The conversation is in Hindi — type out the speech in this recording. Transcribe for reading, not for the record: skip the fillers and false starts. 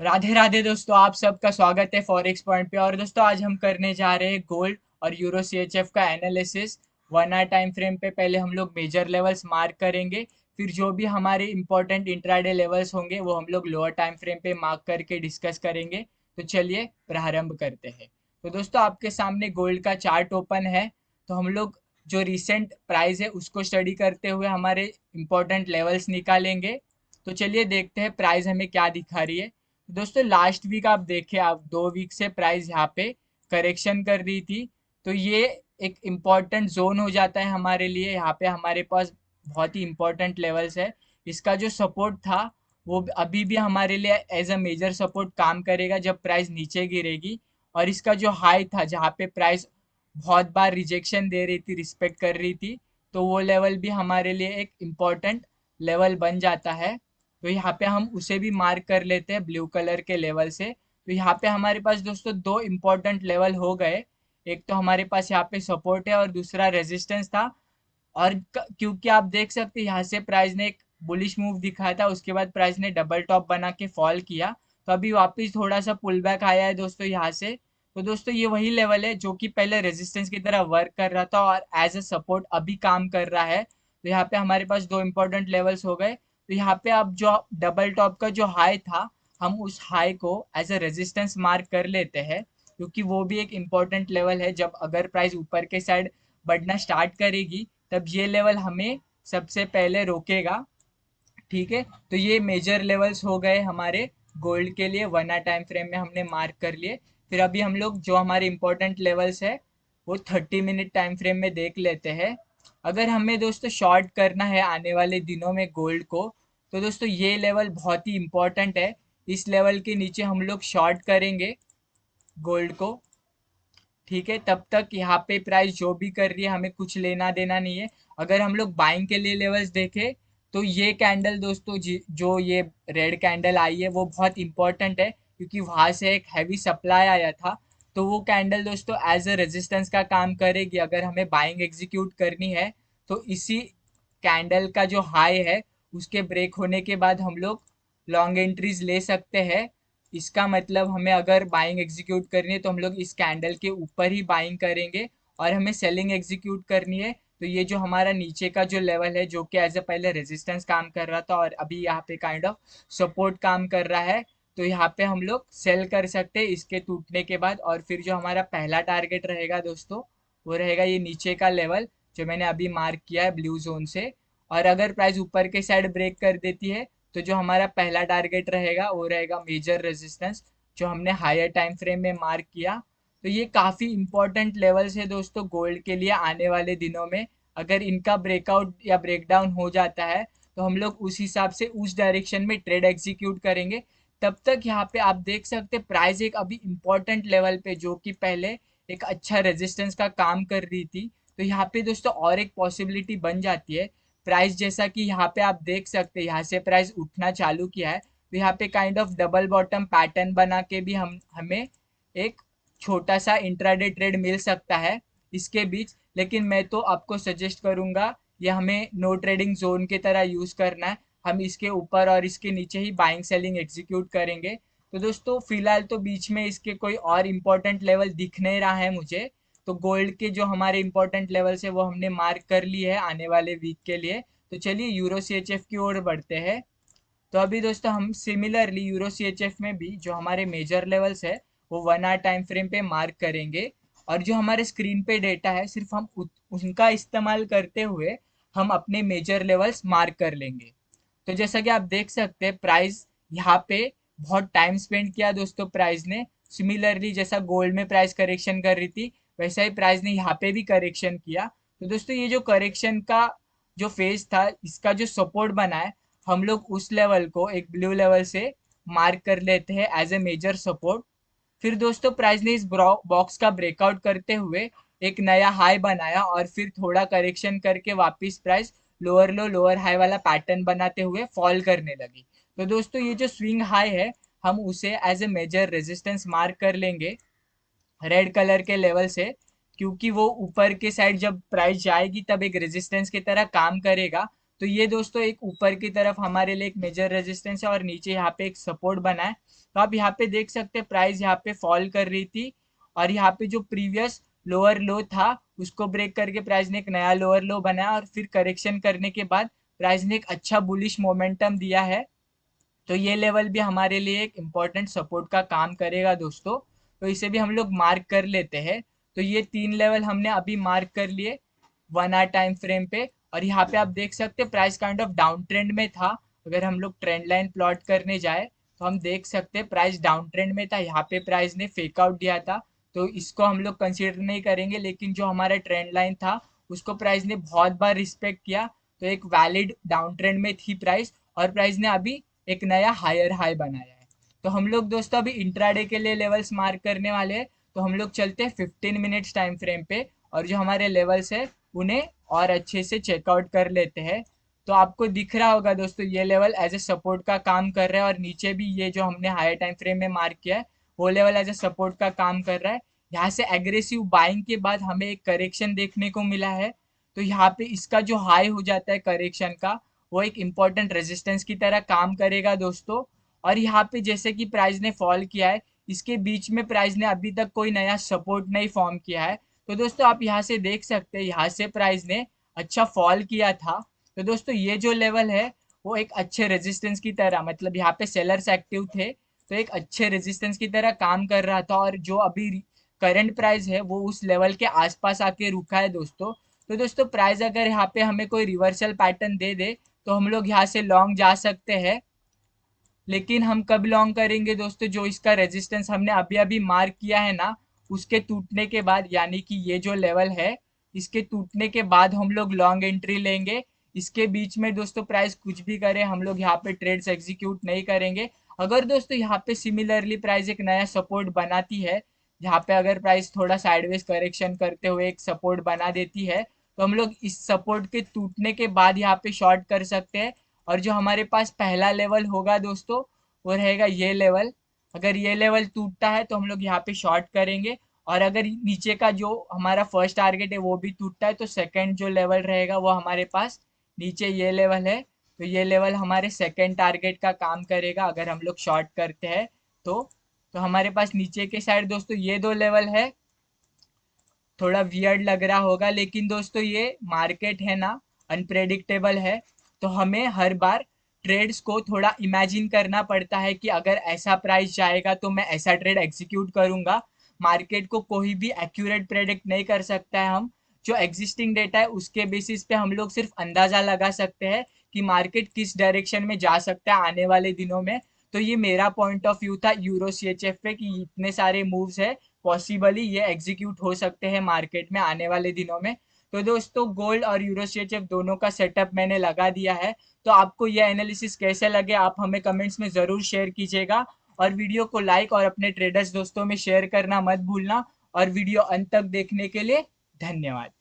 राधे राधे दोस्तों, आप सबका स्वागत है फॉरेक्स पॉइंट पे। और दोस्तों आज हम करने जा रहे हैं गोल्ड और यूरो सीएचएफ का एनालिसिस 1 आवर टाइम फ्रेम पे। पहले हम लोग मेजर लेवल्स मार्क करेंगे, फिर जो भी हमारे इंपॉर्टेंट इंट्राडे लेवल्स होंगे वो हम लोग लोअर टाइम फ्रेम पे मार्क करके डिस्कस करेंगे। तो चलिए प्रारंभ करते हैं। तो दोस्तों आपके सामने गोल्ड का चार्ट ओपन है। तो हम लोग जो रिसेंट प्राइस है उसको स्टडी करते हुए हमारे इंपॉर्टेंट लेवल्स निकालेंगे। तो चलिए देखते हैं प्राइस हमें क्या दिखा रही है। दोस्तों लास्ट वीक आप देखें, आप 2 वीक से प्राइस यहाँ पे करेक्शन कर रही थी। तो ये एक इम्पॉर्टेंट जोन हो जाता है हमारे लिए। यहाँ पे हमारे पास बहुत ही इम्पोर्टेंट लेवल्स है। इसका जो सपोर्ट था वो अभी भी हमारे लिए एज अ मेजर सपोर्ट काम करेगा जब प्राइस नीचे गिरेगी। और इसका जो हाई था जहाँ पे प्राइस बहुत बार रिजेक्शन दे रही थी, रिस्पेक्ट कर रही थी, तो वो लेवल भी हमारे लिए एक इम्पॉर्टेंट लेवल बन जाता है। तो यहाँ पे हम उसे भी मार्क कर लेते हैं ब्लू कलर के लेवल से। तो यहाँ पे हमारे पास दोस्तों दो इम्पोर्टेंट लेवल हो गए। एक तो हमारे पास यहाँ पे सपोर्ट है और दूसरा रेजिस्टेंस था। और क्योंकि आप देख सकते हैं यहाँ से प्राइस ने एक बुलिश मूव दिखाया था, उसके बाद प्राइस ने डबल टॉप बना के फॉल किया। तो अभी वापस थोड़ा सा पुल बैक आया है दोस्तों यहाँ से। तो दोस्तों ये वही लेवल है जो कि पहले रेजिस्टेंस की तरह वर्क कर रहा था और एज अ सपोर्ट अभी काम कर रहा है। तो यहाँ पे हमारे पास दो इंपॉर्टेंट लेवल्स हो गए। तो यहाँ पे अब जो डबल टॉप का जो हाई था, हम उस हाई को एज अ रेजिस्टेंस मार्क कर लेते हैं, क्योंकि वो भी एक इम्पॉर्टेंट लेवल है। जब अगर प्राइस ऊपर के साइड बढ़ना स्टार्ट करेगी तब ये लेवल हमें सबसे पहले रोकेगा। ठीक है, तो ये मेजर लेवल्स हो गए हमारे गोल्ड के लिए। 1 आवर टाइम फ्रेम में हमने मार्क कर लिए। फिर अभी हम लोग जो हमारे इंपॉर्टेंट लेवल्स है वो 30 मिनट टाइम फ्रेम में देख लेते हैं। अगर हमें दोस्तों शॉर्ट करना है आने वाले दिनों में गोल्ड को, तो दोस्तों ये लेवल बहुत ही इंपॉर्टेंट है। इस लेवल के नीचे हम लोग शॉर्ट करेंगे गोल्ड को। ठीक है, तब तक यहाँ पे प्राइस जो भी कर रही है हमें कुछ लेना देना नहीं है। अगर हम लोग बाइंग के लिए लेवल्स देखें, तो ये कैंडल दोस्तों जो ये रेड कैंडल आई है वो बहुत इंपॉर्टेंट है, क्योंकि वहां से एक हैवी सप्लाई आया था। तो वो कैंडल दोस्तों एज अ रेजिस्टेंस का काम करेगी अगर हमें बाइंग एग्जीक्यूट करनी है। तो इसी कैंडल का जो हाई है उसके ब्रेक होने के बाद हम लोग लॉन्ग एंट्रीज ले सकते हैं। इसका मतलब हमें अगर बाइंग एग्जीक्यूट करनी है तो हम लोग इस कैंडल के ऊपर ही बाइंग करेंगे। और हमें सेलिंग एग्जीक्यूट करनी है तो ये जो हमारा नीचे का जो लेवल है, जो कि एज ए पहले रेजिस्टेंस काम कर रहा था और अभी यहाँ पे काइंड ऑफ सपोर्ट काम कर रहा है, तो यहाँ पे हम लोग सेल कर सकते हैं इसके टूटने के बाद। और फिर जो हमारा पहला टारगेट रहेगा दोस्तों, वो रहेगा ये नीचे का लेवल जो मैंने अभी मार्क किया है ब्लू जोन से। और अगर प्राइस ऊपर के साइड ब्रेक कर देती है तो जो हमारा पहला टारगेट रहेगा वो रहेगा मेजर रेजिस्टेंस, जो हमने हायर टाइम फ्रेम में मार्क किया। तो ये काफ़ी इंपॉर्टेंट लेवल्स है दोस्तों गोल्ड के लिए आने वाले दिनों में। अगर इनका ब्रेकआउट या ब्रेकडाउन हो जाता है तो हम लोग उस हिसाब से उस डायरेक्शन में ट्रेड एग्जीक्यूट करेंगे। तब तक यहाँ पे आप देख सकते प्राइस एक अभी इंपॉर्टेंट लेवल पे, जो कि पहले एक अच्छा रेजिस्टेंस का काम कर रही थी। तो यहाँ पे दोस्तों और एक पॉसिबिलिटी बन जाती है प्राइस, जैसा कि यहाँ पे आप देख सकते हैं यहाँ से प्राइस उठना चालू किया है। तो यहाँ पे kind of double bottom pattern बना के भी हमें एक छोटा सा इंट्राडे ट्रेड मिल सकता है इसके बीच। लेकिन मैं तो आपको सजेस्ट करूंगा ये हमें नो ट्रेडिंग जोन की तरह यूज करना है। हम इसके ऊपर और इसके नीचे ही बाइंग सेलिंग एग्जीक्यूट करेंगे। तो दोस्तों फिलहाल तो बीच में इसके कोई और इम्पोर्टेंट लेवल दिख नहीं रहा है मुझे। तो गोल्ड के जो हमारे इंपॉर्टेंट लेवल्स है वो हमने मार्क कर लिए है आने वाले वीक के लिए। तो चलिए यूरो सी एच एफ की ओर बढ़ते हैं। तो अभी दोस्तों हम similarly euro C H F में भी जो हमारे मेजर लेवल्स है वो 1 आवर टाइम फ्रेम पे मार्क करेंगे। और जो हमारे स्क्रीन पे डेटा है सिर्फ हम उनका इस्तेमाल करते हुए हम अपने मेजर लेवल्स मार्क कर लेंगे। तो जैसा कि आप देख सकते हैं प्राइस यहाँ पे बहुत टाइम स्पेंड किया दोस्तों प्राइस ने। सिमिलरली जैसा गोल्ड में प्राइस करेक्शन कर रही थी वैसा ही प्राइस ने यहाँ पे भी करेक्शन किया। तो दोस्तों ये जो करेक्शन का जो फेज था, इसका जो सपोर्ट बना है, हम लोग उस लेवल को एक ब्लू लेवल से मार्क कर लेते हैं एज ए मेजर सपोर्ट। फिर दोस्तों प्राइस ने इस बॉक्स का ब्रेकआउट करते हुए एक नया हाई बनाया और फिर थोड़ा करेक्शन करके वापस प्राइस लोअर लो लोअर हाई वाला पैटर्न बनाते हुए फॉल करने लगी। तो दोस्तों ये जो स्विंग हाई है हम उसे as a major resistance mark कर लेंगे रेड कलर के लेवल से, क्योंकि वो ऊपर के साइड जब प्राइस जाएगी तब एक रेजिस्टेंस की तरह काम करेगा। तो ये दोस्तों एक ऊपर की तरफ हमारे लिए एक मेजर रेजिस्टेंस है और नीचे यहाँ पे एक सपोर्ट बना है। तो आप यहाँ पे देख सकते हैं प्राइस यहाँ पे फॉल कर रही थी और यहाँ पे जो प्रीवियस लोअर लो था उसको ब्रेक करके प्राइस ने एक नया लोअर लो बनाया और फिर करेक्शन करने के बाद प्राइस ने एक अच्छा बुलिश मोमेंटम दिया है। तो ये लेवल भी हमारे लिए एक इम्पोर्टेंट सपोर्ट का काम करेगा दोस्तों। तो इसे भी हम लोग मार्क कर लेते हैं। तो ये 3 लेवल हमने अभी मार्क कर लिए 1 आवर टाइम फ्रेम पे। और यहाँ पे आप देख सकते हैं price kind of down trend में था। अगर हम लोग ट्रेंड लाइन प्लॉट करने जाए तो हम देख सकते हैं प्राइस डाउन ट्रेंड में था, यहाँ पे प्राइस ने फेक आउट दिया था। तो इसको हम लोग कंसिडर नहीं करेंगे, लेकिन जो हमारा ट्रेंड लाइन था उसको प्राइस ने बहुत बार रिस्पेक्ट किया। तो एक वैलिड डाउन ट्रेंड में थी प्राइस, और प्राइस ने अभी एक नया हायर हाई बनाया है। तो हम लोग दोस्तों अभी इंट्राडे के लिए लेवल्स मार्क करने वाले हैं। तो हम लोग चलते हैं 15 मिनट्स टाइम फ्रेम पे और जो हमारे लेवल्स है उन्हें और अच्छे से चेकआउट कर लेते हैं। तो आपको दिख रहा होगा दोस्तों ये लेवल एज ए सपोर्ट का काम कर रहा है और नीचे भी ये जो हमने हायर टाइम फ्रेम में मार्क किया है वो लेवल एज ए सपोर्ट का काम कर रहा है। यहाँ से एग्रेसिव बाइंग के बाद हमें एक करेक्शन देखने को मिला है। तो यहाँ पे इसका जो हाई हो जाता है करेक्शन का वो एक इम्पॉर्टेंट रेजिस्टेंस की तरह काम करेगा दोस्तों। और यहाँ पे जैसे कि प्राइस ने फॉल किया है, इसके बीच में प्राइस ने अभी तक कोई नया सपोर्ट नहीं फॉर्म किया है। तो दोस्तों आप यहाँ से देख सकते हैं यहाँ से प्राइस ने अच्छा फॉल किया था। तो दोस्तों ये जो लेवल है वो एक अच्छे रेजिस्टेंस की तरह, मतलब यहाँ पे सेलर्स एक्टिव थे तो एक अच्छे रेजिस्टेंस की तरह काम कर रहा था। और जो अभी करंट प्राइस है वो उस लेवल के आसपास आके रुका है दोस्तों। तो दोस्तों प्राइस अगर यहाँ पे हमें कोई रिवर्सल पैटर्न दे दे तो हम लोग यहाँ से लॉन्ग जा सकते हैं। लेकिन हम कब लॉन्ग करेंगे दोस्तों, जो इसका रेजिस्टेंस हमने अभी अभी मार्क किया है ना उसके टूटने के बाद, यानी कि ये जो लेवल है इसके टूटने के बाद हम लोग लॉन्ग एंट्री लेंगे। इसके बीच में दोस्तों प्राइस कुछ भी करे हम लोग यहाँ पे ट्रेड्स एग्जीक्यूट नहीं करेंगे। अगर दोस्तों यहाँ पे सिमिलरली प्राइस एक नया सपोर्ट बनाती है, यहाँ पे अगर प्राइस थोड़ा साइडवेज करेक्शन करते हुए एक सपोर्ट बना देती है तो हम लोग इस सपोर्ट के टूटने के बाद यहाँ पे शॉर्ट कर सकते हैं। और जो हमारे पास पहला लेवल होगा दोस्तों वो रहेगा ये लेवल। अगर ये लेवल टूटता है तो हम लोग यहाँ पे शॉर्ट करेंगे। और अगर नीचे का जो हमारा फर्स्ट टारगेट है वो भी टूटता है तो सेकंड जो लेवल रहेगा वो हमारे पास नीचे ये लेवल है। तो ये लेवल हमारे सेकंड टारगेट का काम करेगा अगर हम लोग शॉर्ट करते हैं तो। तो हमारे पास नीचे के साइड दोस्तों ये दो लेवल है। थोड़ा वियर्ड लग रहा होगा लेकिन दोस्तों ये मार्केट है ना, अनप्रेडिक्टेबल है। तो हमें हर बार ट्रेड्स को थोड़ा इमेजिन करना पड़ता है कि अगर ऐसा प्राइस जाएगा तो मैं ऐसा ट्रेड एग्जीक्यूट करूंगा। मार्केट को कोई भी एक्यूरेट प्रेडिक्ट नहीं कर सकता है। हम जो एग्जिस्टिंग डेटा है उसके बेसिस पे हम लोग सिर्फ अंदाजा लगा सकते हैं कि मार्केट किस डायरेक्शन में जा सकता है आने वाले दिनों में। तो ये मेरा पॉइंट ऑफ व्यू था यूरो सीएचएफ पे कि इतने सारे मूव्स है, पॉसिबली ये एग्जीक्यूट हो सकते हैं मार्केट में आने वाले दिनों में। तो दोस्तों गोल्ड और यूरो सीएचएफ दोनों का सेटअप मैंने लगा दिया है। तो आपको यह एनालिसिस कैसे लगे आप हमें कमेंट्स में ज़रूर शेयर कीजिएगा। और वीडियो को लाइक और अपने ट्रेडर्स दोस्तों में शेयर करना मत भूलना। और वीडियो अंत तक देखने के लिए धन्यवाद।